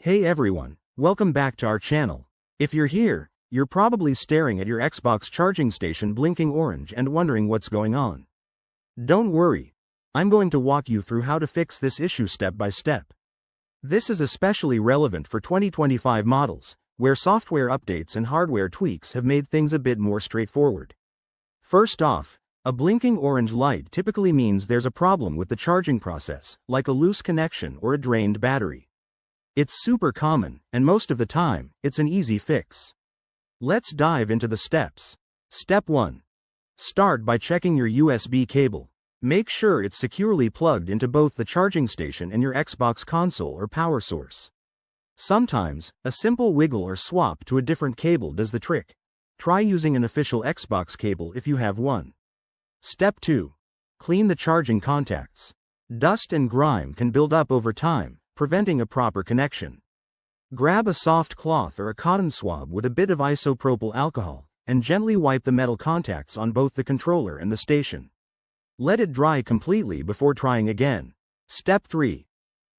Hey everyone, welcome back to our channel. If you're here, you're probably staring at your Xbox charging station blinking orange and wondering what's going on. Don't worry, I'm going to walk you through how to fix this issue step by step. This is especially relevant for 2025 models, where software updates and hardware tweaks have made things a bit more straightforward. First off, a blinking orange light typically means there's a problem with the charging process, like a loose connection or a drained battery. It's super common, and most of the time, it's an easy fix. Let's dive into the steps. Step 1. Start by checking your USB cable. Make sure it's securely plugged into both the charging station and your Xbox console or power source. Sometimes, a simple wiggle or swap to a different cable does the trick. Try using an official Xbox cable if you have one. Step 2. Clean the charging contacts. Dust and grime can build up over time, preventing a proper connection. Grab a soft cloth or a cotton swab with a bit of isopropyl alcohol, and gently wipe the metal contacts on both the controller and the station. Let it dry completely before trying again. Step 3.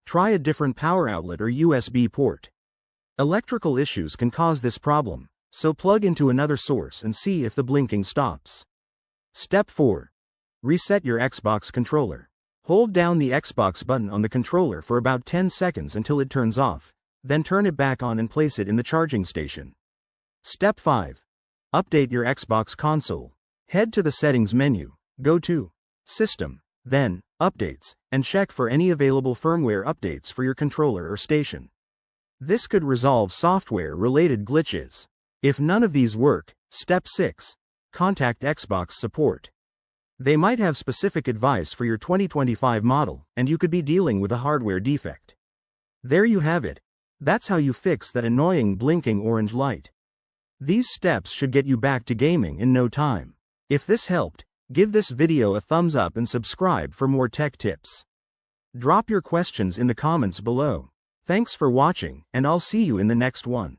Try a different power outlet or USB port. Electrical issues can cause this problem, so plug into another source and see if the blinking stops. Step 4. Reset your Xbox controller. Hold down the Xbox button on the controller for about 10 seconds until it turns off, then turn it back on and place it in the charging station. Step 5. Update your Xbox console. Head to the Settings menu, go to System, then Updates, and check for any available firmware updates for your controller or station. This could resolve software-related glitches. If none of these work, Step 6. Contact Xbox support. They might have specific advice for your 2025 model, and you could be dealing with a hardware defect. There you have it. That's how you fix that annoying blinking orange light. These steps should get you back to gaming in no time. If this helped, give this video a thumbs up and subscribe for more tech tips. Drop your questions in the comments below. Thanks for watching, and I'll see you in the next one.